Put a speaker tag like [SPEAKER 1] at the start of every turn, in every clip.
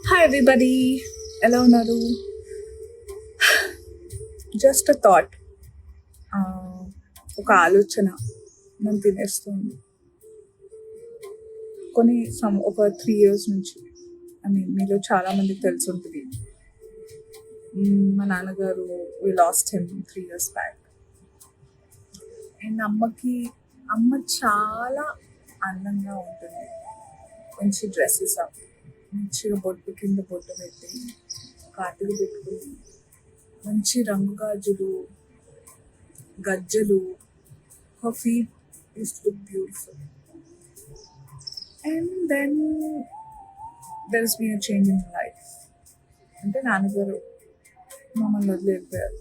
[SPEAKER 1] Hi everybody, ఎలా ఉన్నారు? Just a thought, ఒక ఆలోచన నన్ను తినేస్తుంది. ఒక 3 years నుంచి. మీలో చాలా మందికి తెలిసి ఉంటుంది. మా నాన్నగారు we lost him 3 years back. And అమ్మ చాలా అందంగా ఉంటుంది. మంచి డ్రెస్సెస్ అవి, మంచిగా బొట్టు కింద బొట్టు పెట్టి, కాటుకు పెట్టుకుని, మంచి రంగు గాజులు, గజ్జలు. her feet used to look beautiful. And then there's been a change in life. అంటే నాన్నగారు మమ్మల్ని వదిలి వెళ్ళిపోయారు.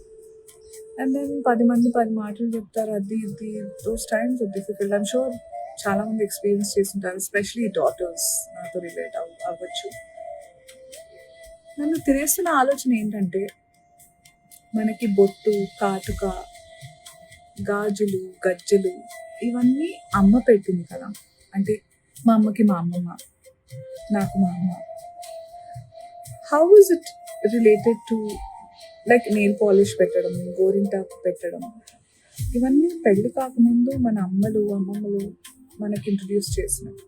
[SPEAKER 1] అండ్ దెన్ 10 మంది 10 మాటలు చెప్తారు, అది ఇది. Those times are difficult. I'm sure చాలా మంది ఎక్స్పీరియన్స్ చేస్తుంటారు, ఎస్పెషలీ డాటర్స్ నాతో రిలేట్ అవ్వచ్చు. నన్ను తినేస్తున్న ఆలోచన ఏంటంటే, మనకి బొట్టు, కాటుక, గాజులు, గజ్జలు ఇవన్నీ అమ్మ పెట్టింది కదా. అంటే మా అమ్మకి మా అమ్మమ్మ, నాకు మా అమ్మ. How is it related to like nail polish పెట్టడం, గోరింటాకు పెట్టడం, ఇవన్నీ పెళ్లి కాకముందు మన అమ్మలు అమ్మమ్మలు మనకి ఇంట్రడ్యూస్ చేసినవి.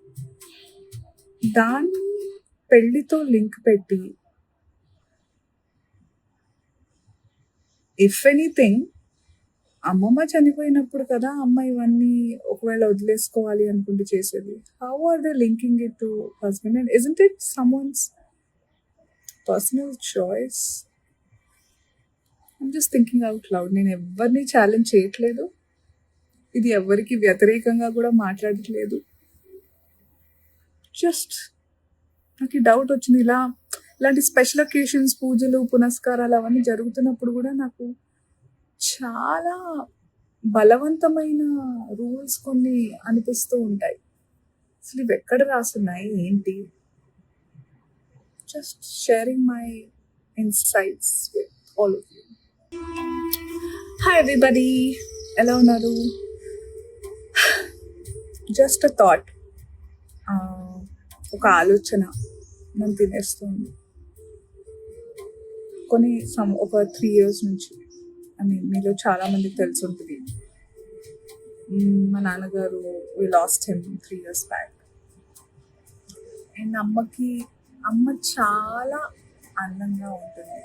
[SPEAKER 1] దాన్ని పెళ్లితో లింక్ పెట్టి, ఇఫ్ ఎనీథింగ్ అమ్మమ్మ చనిపోయినప్పుడు కదా అమ్మ ఇవన్నీ ఒకవేళ వదిలేసుకోవాలి అనుకుంటూ చేసేది. How are they linking it to husband? And isn't it someone's personal choice? I'm just thinking out loud. నేను ఎవరిని ఛాలెంజ్ చేయట్లేదు, ఇది ఎవరికి వ్యతిరేకంగా కూడా మాట్లాడట్లేదు. జస్ట్ నాకు ఈ డౌట్ వచ్చింది. ఇలాంటి స్పెషల్ అకేషన్స్, పూజలు, పునస్కారాలు అవన్నీ జరుగుతున్నప్పుడు కూడా నాకు చాలా బలవంతమైన రూల్స్ కొన్ని అనిపిస్తూ ఉంటాయి. అసలు ఇవి ఎక్కడ రాసున్నాయి ఏంటి? Just sharing my insights with all of you. Hi everybody, ఎలా ఉన్నారు? జస్ట్ అ థాట్, ఒక ఆలోచన నన్ను తినేస్తుంది. ఒక 3 years నుంచి. మీలో చాలా మందికి తెలిసి ఉంటుంది. మా నాన్నగారు we lost him 3 years back. And అమ్మ చాలా అందంగా ఉంటుంది.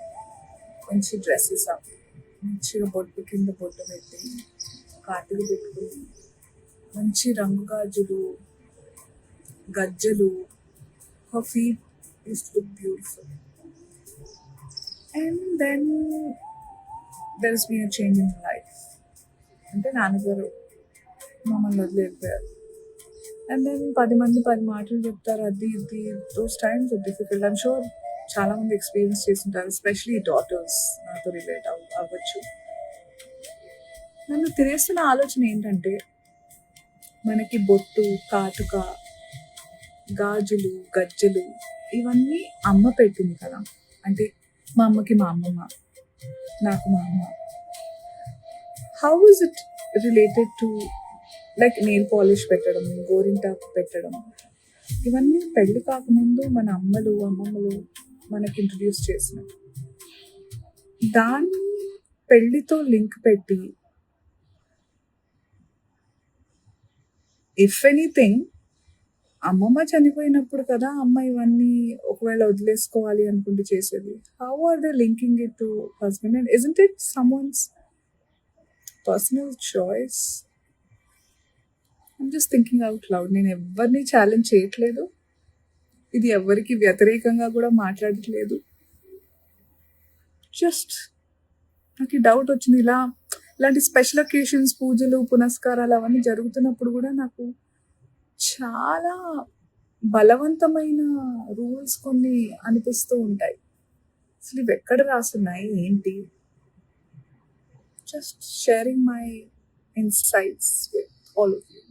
[SPEAKER 1] మంచి డ్రెస్సెస్ అవి, మంచిగా బొట్టు కింద బొట్టు పెట్టి, కాటుకు పెట్టుకుని, మంచి రంగు గాజులు, గజ్జలు. her feet used to look beautiful. And then there's been a change in life. అంటే నాన్నగారు మమ్మల్ని వదిలి వెళ్ళిపోయారు. అండ్ దెన్ 10 మంది 10 మాటలు చెప్తారు, అది ఇది. Those times are difficult. I'm sure చాలా మంది ఎక్స్పీరియన్స్ చేస్తుంటారు, ఎస్పెషలీ డాటర్స్ నాతో రిలేట్ అవ్వచ్చు. నన్ను తినేస్తున్న ఆలోచన ఏంటంటే, మనకి బొట్టు, కాటుక, గాజులు, గజ్జలు ఇవన్నీ అమ్మ పెట్టింది కదా. అంటే మా అమ్మకి మా అమ్మమ్మ, నాకు మా అమ్మ. How is it related to like nail polish పెట్టడం, గోరింటాకు పెట్టడం, ఇవన్నీ పెళ్లి కాకముందు మన అమ్మలు అమ్మమ్మలు మనకి ఇంట్రడ్యూస్ చేసినవి. దాన్ని పెళ్లితో లింక్ పెట్టి, ఇఫ్ ఎనీథింగ్ అమ్మమ్మ చనిపోయినప్పుడు కదా అమ్మ ఇవన్నీ ఒకవేళ వదిలేసుకోవాలి అనుకుంటూ చేసేది. How are they linking it to husband? And isn't it someone's personal choice? I'm just thinking out loud. నేను ఎవరిని ఛాలెంజ్ చేయట్లేదు, ఇది ఎవరికి వ్యతిరేకంగా కూడా మాట్లాడట్లేదు. జస్ట్ నాకు ఈ డౌట్ వచ్చింది. ఇలాంటి స్పెషల్ అకేషన్స్, పూజలు, పునస్కారాలు అవన్నీ జరుగుతున్నప్పుడు కూడా నాకు చాలా బలవంతమైన రూల్స్ కొన్ని అనిపిస్తూ ఉంటాయి. అసలు ఇవి ఎక్కడ రాసున్నాయి ఏంటి? Just sharing my insights with all of you.